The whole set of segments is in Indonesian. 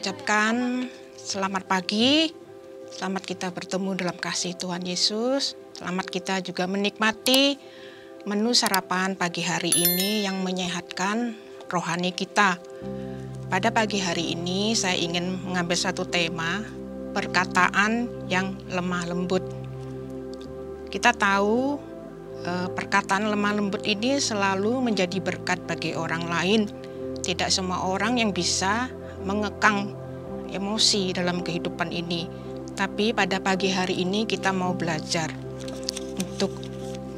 ucapkan selamat pagi, selamat kita bertemu dalam kasih Tuhan Yesus. Selamat kita juga menikmati menu sarapan pagi hari ini yang menyehatkan rohani kita. Pada pagi hari ini saya ingin mengambil satu tema, perkataan yang lemah lembut. Kita tahu perkataan lemah lembut ini selalu menjadi berkat bagi orang lain. Tidak semua orang yang bisa mengekang emosi dalam kehidupan ini. Tapi pada pagi hari ini kita mau belajar untuk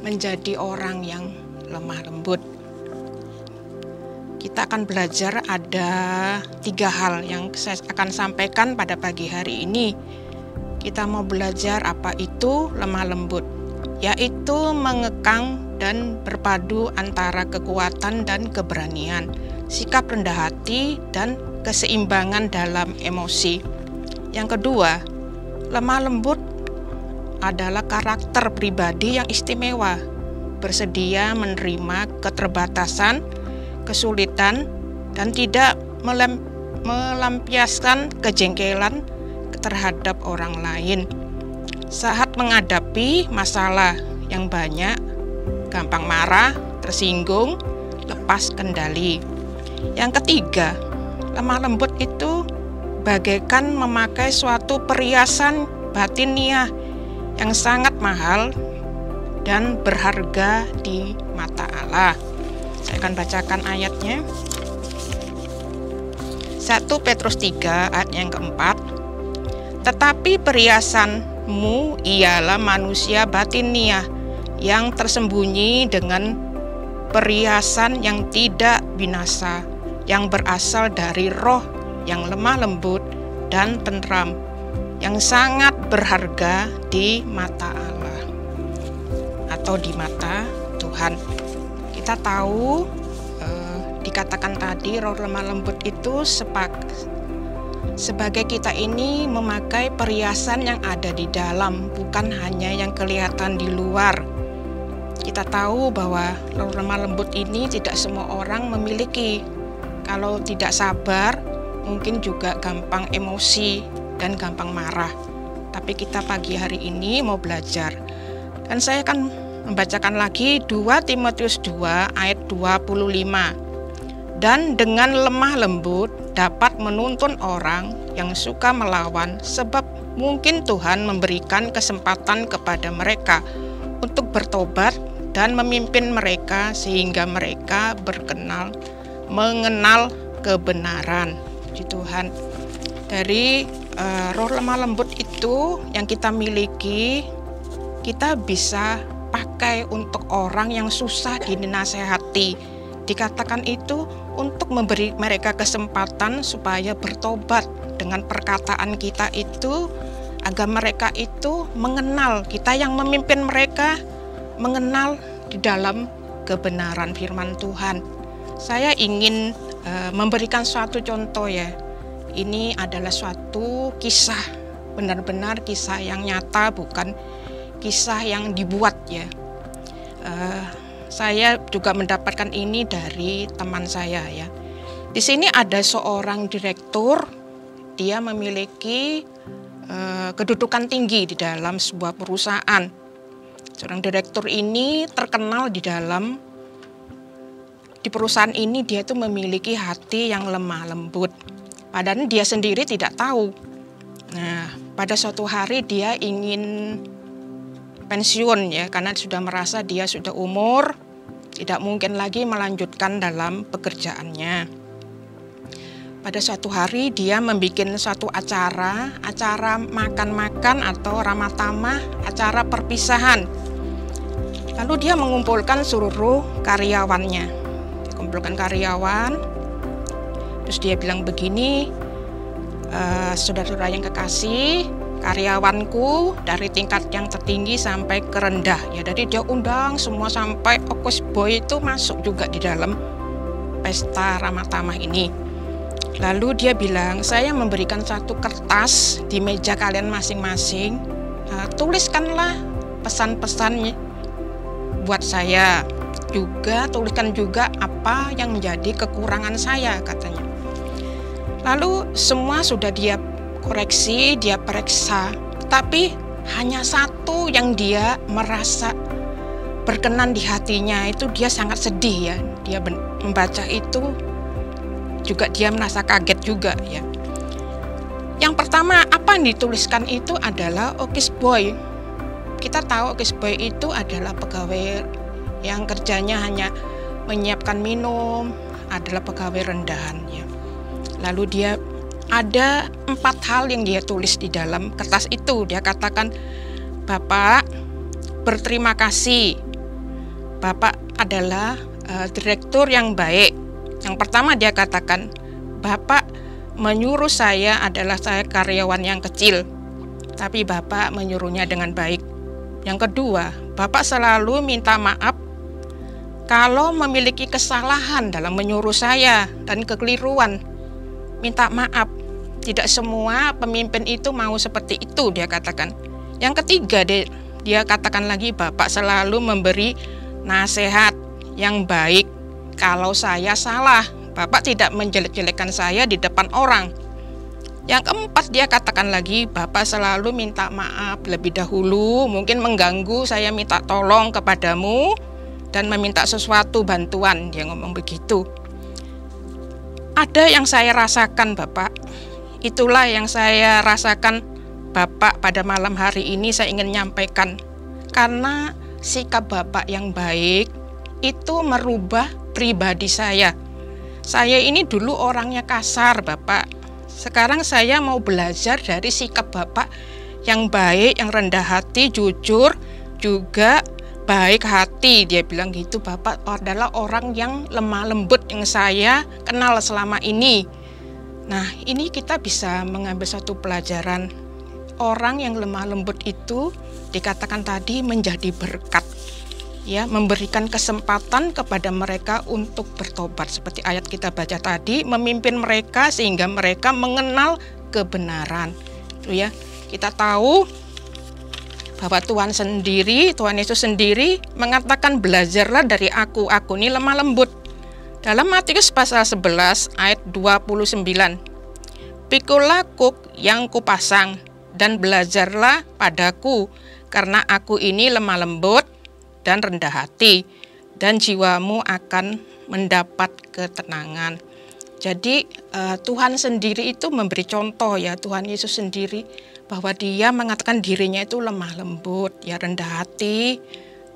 menjadi orang yang lemah lembut. Kita akan belajar ada 3 hal yang saya akan sampaikan pada pagi hari ini. Kita mau belajar apa itu lemah lembut, yaitu mengekang dan berpadu antara kekuatan dan keberanian, sikap rendah hati dan keseimbangan dalam emosi. Yang kedua, lemah lembut adalah karakter pribadi yang istimewa, bersedia menerima keterbatasan, kesulitan, dan tidak melampiaskan kejengkelan terhadap orang lain. Saat menghadapi masalah yang banyak, gampang marah, tersinggung, lepas kendali. Yang ketiga, lemah lembut itu bagaikan memakai suatu perhiasan batiniah yang sangat mahal dan berharga di mata Allah. Saya akan bacakan ayatnya. 1 Petrus 3 ayat yang keempat. Tetapi perhiasanmu ialah manusia batiniah yang tersembunyi dengan perhiasan yang tidak binasa, yang berasal dari roh yang lemah lembut dan tentram, yang sangat berharga di mata Allah atau di mata Tuhan. Kita tahu dikatakan tadi roh lemah lembut itu sebagai kita ini memakai perhiasan yang ada di dalam, bukan hanya yang kelihatan di luar. Kita tahu bahwa roh lemah lembut ini tidak semua orang memiliki. Kalau tidak sabar, mungkin juga gampang emosi dan gampang marah. Tapi kita pagi hari ini mau belajar. Dan saya akan membacakan lagi 2 Timotius 2 ayat 25. Dan dengan lemah lembut dapat menuntun orang yang suka melawan, sebab mungkin Tuhan memberikan kesempatan kepada mereka untuk bertobat dan memimpin mereka sehingga mereka mengenal kebenaran. Puji Tuhan. Dari roh lemah lembut itu yang kita miliki, kita bisa pakai untuk orang yang susah dinasehati. Dikatakan itu untuk memberi mereka kesempatan supaya bertobat dengan perkataan kita itu, agar mereka itu mengenal kita yang memimpin mereka, mengenal di dalam kebenaran firman Tuhan. Saya ingin memberikan suatu contoh ya. Ini adalah suatu kisah, benar-benar kisah yang nyata, bukan kisah yang dibuat ya. Saya juga mendapatkan ini dari teman saya ya. Di sini ada seorang direktur, dia memiliki kedudukan tinggi di dalam sebuah perusahaan. Seorang direktur ini terkenal di perusahaan ini dia itu memiliki hati yang lemah lembut. Padahal dia sendiri tidak tahu. Nah, pada suatu hari dia ingin pensiun ya, karena sudah merasa dia sudah umur, tidak mungkin lagi melanjutkan dalam pekerjaannya. Pada suatu hari dia membuat suatu acara makan-makan atau ramah tamah, acara perpisahan. Lalu dia mengumpulkan seluruh karyawannya. Kumpulkan karyawan, terus dia bilang begini, saudara-saudara yang kekasih, karyawanku dari tingkat yang tertinggi sampai ke rendah ya, jadi dia undang semua sampai Okos Boy itu masuk juga di dalam pesta ramah tamah ini. Lalu dia bilang, saya memberikan satu kertas di meja kalian masing-masing, tuliskanlah pesan-pesannya buat saya. Juga tuliskan juga apa yang menjadi kekurangan saya, katanya. Lalu semua sudah dia koreksi, dia periksa, tapi hanya satu yang dia merasa berkenan di hatinya, itu dia sangat sedih ya. Dia membaca itu juga dia merasa kaget juga ya. Yang pertama, apa yang dituliskan itu adalah office boy. Kita tahu office boy itu adalah pegawai yang kerjanya hanya menyiapkan minum, adalah pegawai rendahan ya. Lalu dia ada 4 hal yang dia tulis di dalam kertas itu. Dia katakan, Bapak berterima kasih. Bapak adalah direktur yang baik. Yang pertama dia katakan, Bapak menyuruh saya adalah saya karyawan yang kecil, tapi Bapak menyuruhnya dengan baik. Yang kedua, Bapak selalu minta maaf kalau memiliki kesalahan dalam menyuruh saya dan kekeliruan. Minta maaf. Tidak semua pemimpin itu mau seperti itu, dia katakan. Yang ketiga, dia katakan lagi, Bapak selalu memberi nasihat yang baik kalau saya salah. Bapak tidak menjelek-jelekan saya di depan orang. Yang keempat, dia katakan lagi, Bapak selalu minta maaf lebih dahulu, mungkin mengganggu saya minta tolong kepadamu dan meminta sesuatu bantuan. Dia ngomong begitu. Ada yang saya rasakan, Bapak. Itulah yang saya rasakan, Bapak, pada malam hari ini saya ingin nyampaikan. Karena sikap Bapak yang baik itu merubah pribadi saya. Saya ini dulu orangnya kasar, Bapak. Sekarang saya mau belajar dari sikap Bapak yang baik, yang rendah hati, jujur, juga baik hati. Dia bilang gitu, Bapak adalah orang yang lemah lembut yang saya kenal selama ini. Nah, ini kita bisa mengambil satu pelajaran. Orang yang lemah lembut itu dikatakan tadi menjadi berkat. Ya, memberikan kesempatan kepada mereka untuk bertobat. Seperti ayat kita baca tadi, memimpin mereka sehingga mereka mengenal kebenaran. Itu ya, kita tahu bahwa Tuhan Yesus sendiri mengatakan, belajarlah dari aku ini lemah lembut. Dalam Matius pasal 11 ayat 29, pikulah kuk yang kupasang dan belajarlah padaku, karena aku ini lemah lembut dan rendah hati, dan jiwamu akan mendapat ketenangan. Jadi Tuhan sendiri itu memberi contoh ya, Tuhan Yesus sendiri, bahwa dia mengatakan dirinya itu lemah lembut, ya rendah hati.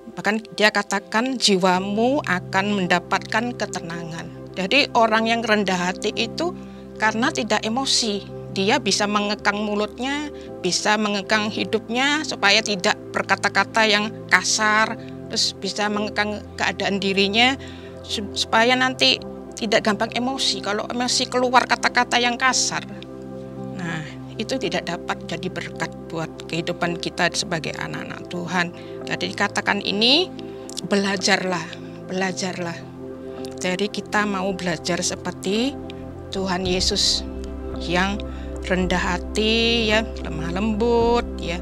Bahkan dia katakan jiwamu akan mendapatkan ketenangan. Jadi orang yang rendah hati itu karena tidak emosi, dia bisa mengekang mulutnya, bisa mengekang hidupnya supaya tidak berkata-kata yang kasar, terus bisa mengekang keadaan dirinya supaya nanti tidak gampang emosi. Kalau emosi keluar kata-kata yang kasar, nah itu tidak dapat jadi berkat buat kehidupan kita sebagai anak-anak Tuhan. Jadi dikatakan ini, belajarlah. Jadi kita mau belajar seperti Tuhan Yesus yang rendah hati, ya lemah lembut, ya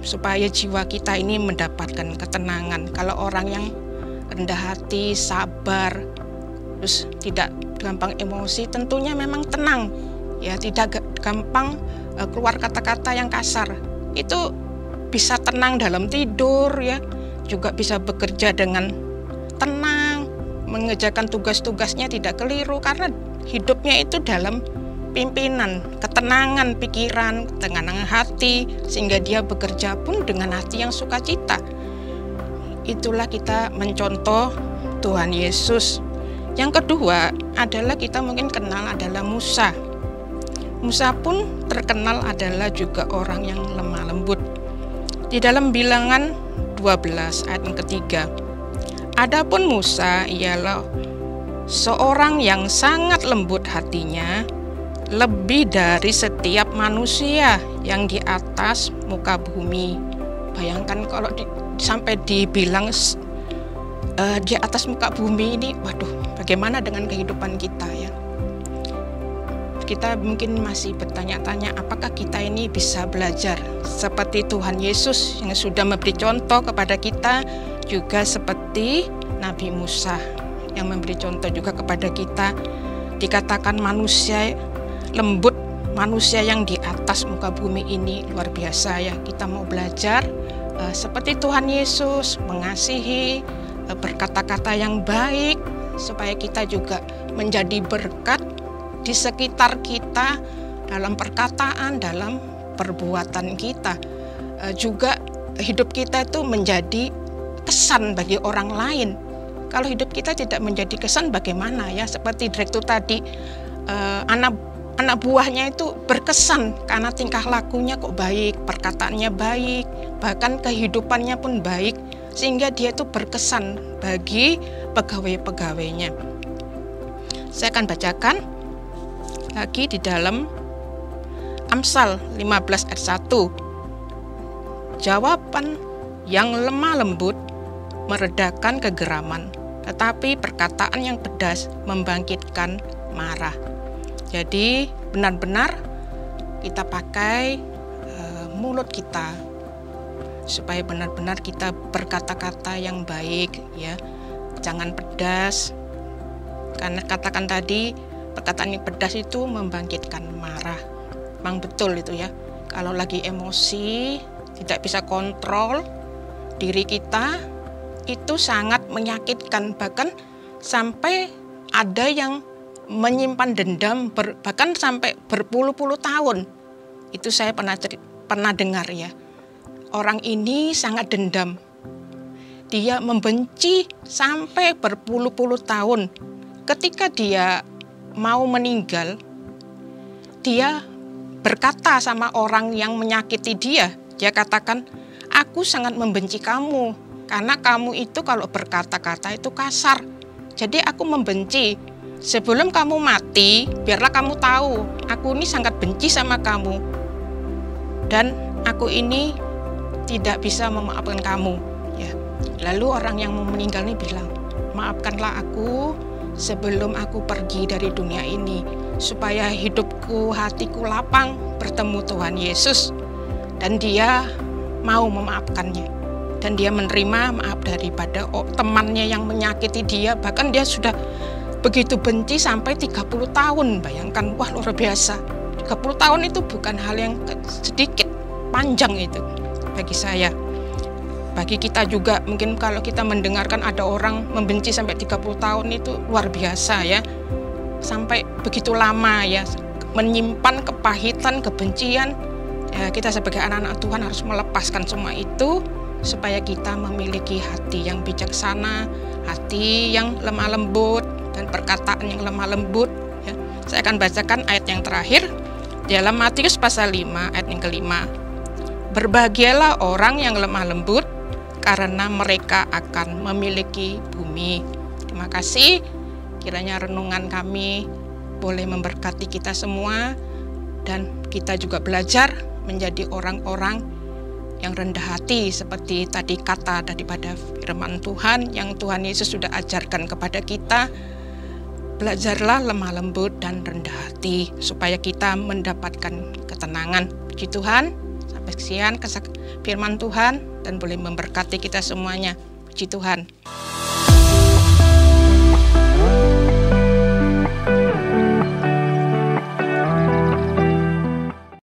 supaya jiwa kita ini mendapatkan ketenangan. Kalau orang yang rendah hati, sabar, terus tidak gampang emosi, tentunya memang tenang, ya tidak gampang keluar kata-kata yang kasar. Itu bisa tenang dalam tidur, ya juga bisa bekerja dengan tenang, mengerjakan tugas-tugasnya tidak keliru karena hidupnya itu dalam pimpinan, ketenangan pikiran, ketenangan hati, sehingga dia bekerja pun dengan hati yang sukacita. Itulah kita mencontoh Tuhan Yesus. Yang kedua adalah kita mungkin kenal adalah Musa. Musa pun terkenal adalah juga orang yang lemah lembut. Di dalam Bilangan 12 ayat yang ketiga, adapun Musa ialah seorang yang sangat lembut hatinya, lebih dari setiap manusia yang di atas muka bumi. Bayangkan kalau sampai dibilang di atas muka bumi ini, waduh, bagaimana dengan kehidupan kita ya? Kita mungkin masih bertanya-tanya, apakah kita ini bisa belajar seperti Tuhan Yesus yang sudah memberi contoh kepada kita, juga seperti Nabi Musa yang memberi contoh juga kepada kita. Dikatakan manusia lembut manusia yang di atas muka bumi ini luar biasa ya. Kita mau belajar seperti Tuhan Yesus mengasihi, berkata-kata yang baik, supaya kita juga menjadi berkat di sekitar kita, dalam perkataan, dalam perbuatan kita. Juga hidup kita itu menjadi kesan bagi orang lain. Kalau hidup kita tidak menjadi kesan, bagaimana ya? Seperti direktur tadi, anak buahnya itu berkesan karena tingkah lakunya kok baik, perkataannya baik, bahkan kehidupannya pun baik, sehingga dia itu berkesan bagi pegawai-pegawainya. Saya akan bacakan lagi di dalam Amsal 15 ayat 1. Jawaban yang lemah lembut meredakan kegeraman, tetapi perkataan yang pedas membangkitkan marah. Jadi benar-benar kita pakai mulut kita supaya benar-benar kita berkata-kata yang baik ya. Jangan pedas. Karena katakan tadi, perkataan yang pedas itu membangkitkan marah. Memang betul itu ya. Kalau lagi emosi, tidak bisa kontrol diri kita, itu sangat menyakitkan. Bahkan sampai ada yang menyimpan dendam bahkan sampai berpuluh-puluh tahun. Itu saya pernah dengar ya. Orang ini sangat dendam. Dia membenci sampai berpuluh-puluh tahun. Ketika dia mau meninggal, dia berkata sama orang yang menyakiti dia. Dia katakan, "Aku sangat membenci kamu karena kamu itu kalau berkata-kata itu kasar. Jadi aku membenci. Sebelum kamu mati, biarlah kamu tahu, aku ini sangat benci sama kamu. Dan aku ini tidak bisa memaafkan kamu." Ya. Lalu orang yang mau meninggal ini bilang, "Maafkanlah aku sebelum aku pergi dari dunia ini, supaya hidupku, hatiku lapang bertemu Tuhan Yesus." Dan dia mau memaafkannya. Dan dia menerima maaf daripada temannya yang menyakiti dia. Bahkan dia sudah begitu benci sampai 30 tahun. Bayangkan, wah luar biasa. 30 tahun itu bukan hal yang sedikit, panjang itu bagi saya. Bagi kita juga, mungkin kalau kita mendengarkan ada orang membenci sampai 30 tahun itu luar biasa ya. Sampai begitu lama ya, menyimpan kepahitan, kebencian. Ya, kita sebagai anak-anak Tuhan harus melepaskan semua itu, supaya kita memiliki hati yang bijaksana, hati yang lemah lembut, dan perkataan yang lemah lembut ya. Saya akan bacakan ayat yang terakhir dalam Matius pasal 5 ayat yang kelima. Berbahagialah orang yang lemah lembut, karena mereka akan memiliki bumi. Terima kasih. Kiranya renungan kami boleh memberkati kita semua, dan kita juga belajar menjadi orang-orang yang rendah hati, seperti tadi kata daripada firman Tuhan yang Tuhan Yesus sudah ajarkan kepada kita. Belajarlah lemah lembut dan rendah hati, supaya kita mendapatkan ketenangan. Puji Tuhan, sampai sekian firman Tuhan, dan boleh memberkati kita semuanya. Puji Tuhan.